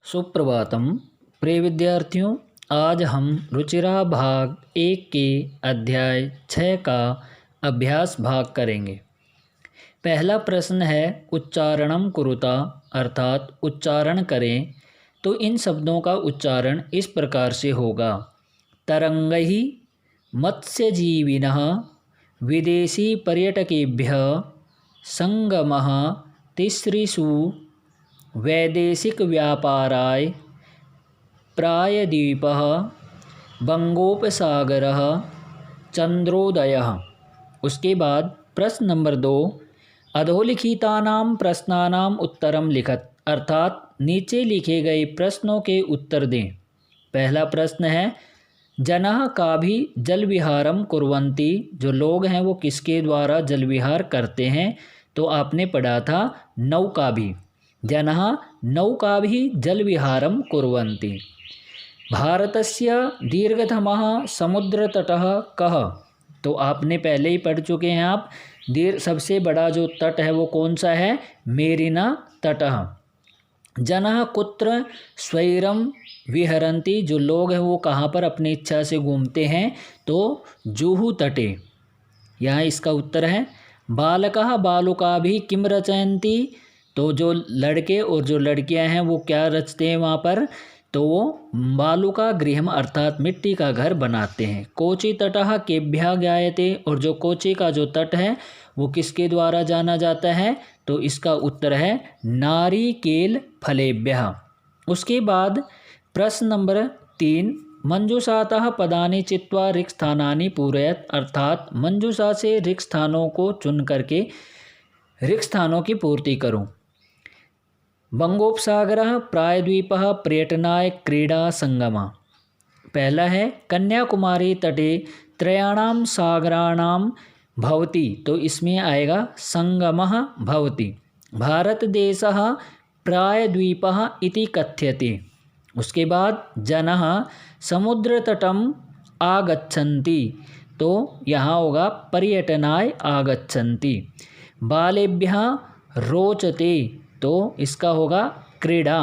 सुप्रभातम। प्रिय विद्यार्थियों, आज हम रुचिरा भाग 1 के अध्याय 6 का अभ्यास भाग करेंगे। पहला प्रश्न है उच्चारणम कुरुता, अर्थात उच्चारण करें। तो इन शब्दों का उच्चारण इस प्रकार से होगा। तरंगैः मत्स्यजीविनः विदेशी पर्यटकेभ्यः संगमः तिसृषु वैदेशिक व्यापाराय प्रायद्वीपः बंगोपसागरः चंद्रोदयः। उसके बाद प्रश्न नंबर 2, अधोलिखितानां प्रश्नानां उत्तरम लिखत, अर्थात नीचे लिखे गए प्रश्नों के उत्तर दें। पहला प्रश्न है जनः काभि जल विहारम कुर्वन्ति, जो लोग हैं वो किसके द्वारा जल विहार करते हैं। तो आपने पढ़ा था नौकाभि। जनः नौकाभि जल विहारम कुर्वन्ति। भारतस्य दीर्घतमः समुद्रतटः कः, तो आपने पहले ही पढ़ चुके हैं आप। सबसे बड़ा जो तट है वो कौन सा है, मेरिना तटः। जनः कुत्र स्वैरम विहरन्ति, जो लोग हैं वो कहाँ पर अपनी इच्छा से घूमते हैं, तो जुहू तटे। यहाँ इसका उत्तर है। बालकः बालुकाभिः किम रचयन्ति, तो जो लड़के और जो लड़कियां हैं वो क्या रचते हैं वहाँ पर, तो वो बालुका गृहम अर्थात मिट्टी का घर बनाते हैं। कोचि तटः केभ्यः ज्ञायते, और जो कोचि का जो तट है वो किसके द्वारा जाना जाता है, तो इसका उत्तर है नारिकेल फलेभ्यः। उसके बाद प्रश्न नंबर 3, मंजूषातः पदानि चित्वा रिक्त स्थानानि पूरयत, अर्थात मंजूषा से रिक्त स्थानों को चुन करके रिक्त स्थानों की पूर्ति करो। बंगोपसागरः प्रायद्वीपः पर्यटनाय क्रीडा संगमः। पहला है कन्याकुमारी तटे त्रयाणां सागराणां भवति, तो इसमें आएगा संगमः भवति। भारतदेशः प्रायद्वीपः इति कथ्यते। उसके बाद जनः समुद्रतटम् आगच्छन्ति, तो यहाँ होगा पर्यटनाय आगच्छन्ति। बालेभ्यः रोचते, तो इसका होगा क्रीडा।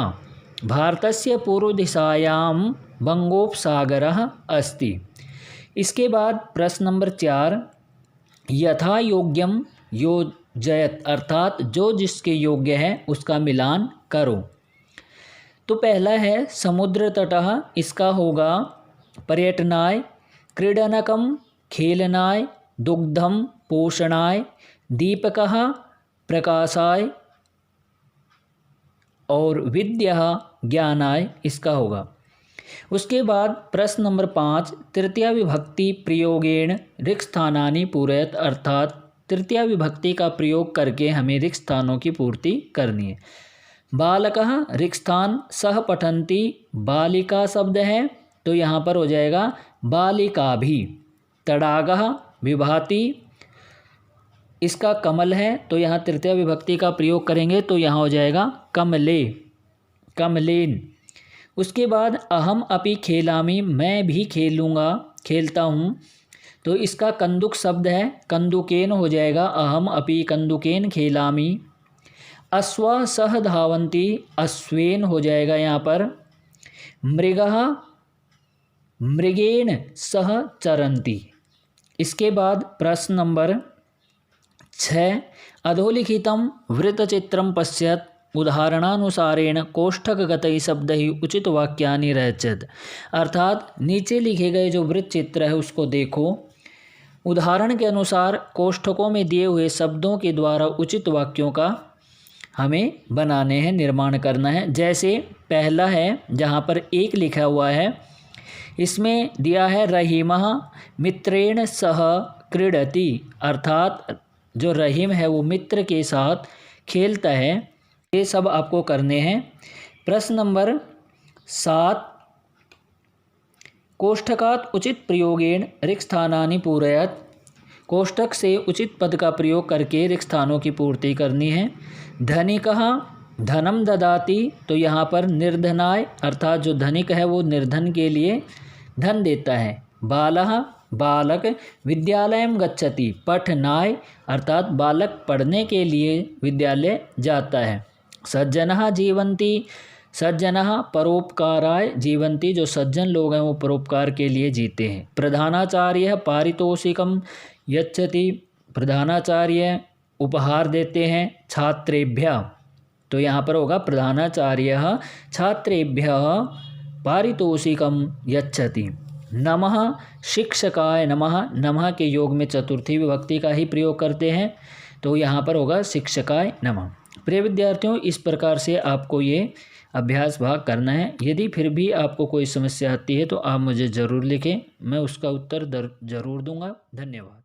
भारतस्य पूर्वदिशायां बंगोपसागरः अस्ति। इसके बाद प्रश्न नंबर 4, यथा योग्यम योजयत, अर्थात जो जिसके योग्य है उसका मिलान करो। तो पहला है समुद्र तटः, इसका होगा पर्यटनाय, क्रीडनकम खेलनाय, दुग्धम पोषणाय, दीपकः प्रकाशाय और विद्या ज्ञानाय, इसका होगा। उसके बाद प्रश्न नंबर 5, तृतीया विभक्ति प्रयोगेण रिक्त स्थानानि पूरयत, अर्थात तृतीया विभक्ति का प्रयोग करके हमें रिक्त स्थानों की पूर्ति करनी है। बालकः रिक्त स्थान, सह पठन्ति बालिका शब्द है तो यहाँ पर हो जाएगा बालिकाभि। तडागः विभाति, इसका कमल है तो यहाँ तृतीया विभक्ति का प्रयोग करेंगे तो यहाँ हो जाएगा कमले, कमलेन। उसके बाद अहम अपि खेलामि, मैं भी खेलूँगा, खेलता हूँ, तो इसका कंदुक शब्द है कंदुकेन हो जाएगा अहम अपि कंदुकेन खेलामि। अश्वा सह धावन्ति, अश्वेन हो जाएगा यहाँ पर। मृगः मृगेण सह चरन्ति। इसके बाद प्रश्न नंबर 6, अधोलिखितं वृत्तचित्रं पश्यत, उदाहरणानुसारेण कोष्ठकगतैः शब्दैः उचित वाक्यानि रचयत, अर्थात नीचे लिखे गए जो वृत्त चित्र है उसको देखो, उदाहरण के अनुसार कोष्ठकों में दिए हुए शब्दों के द्वारा उचित वाक्यों का हमें बनाने हैं, निर्माण करना है। जैसे पहला है जहाँ पर 1 लिखा हुआ है, इसमें दिया है रहीमः मित्रेण सह क्रीडति, अर्थात जो रहीम है वो मित्र के साथ खेलता है। ये सब आपको करने हैं। प्रश्न नंबर 7, कोष्ठकात् उचित प्रयोगेण रिक्त स्थानानि पूरयत, कोष्ठक से उचित पद का प्रयोग करके रिक्त स्थानों की पूर्ति करनी है। धनिकः धनम ददाति, तो यहाँ पर निर्धनाय, अर्थात जो धनिक है वो निर्धन के लिए धन देता है। बालः बालक विद्यालयम गच्छति, पठनाय, अर्थात बालक पढ़ने के लिए विद्यालय जाता है। सज्जनः जीवन्ति सज्जनः परोपकाराय जीवन्ति, जो सज्जन लोग हैं वो परोपकार के लिए जीते हैं। प्रधानाचार्य पारितोषिकम यच्छति, प्रधानाचार्य उपहार देते हैं छात्रेभ्यः, तो यहाँ पर होगा प्रधानाचार्य छात्रेभ्यः पारितोषिकम यच्छति। नमः शिक्षकाय नमः, नमः के योग में चतुर्थी विभक्ति का ही प्रयोग करते हैं, तो यहाँ पर होगा शिक्षकाय नमः। प्रिय विद्यार्थियों, इस प्रकार से आपको ये अभ्यास भाग करना है। यदि फिर भी आपको कोई समस्या आती है तो आप मुझे ज़रूर लिखें, मैं उसका उत्तर ज़रूर दूंगा। धन्यवाद।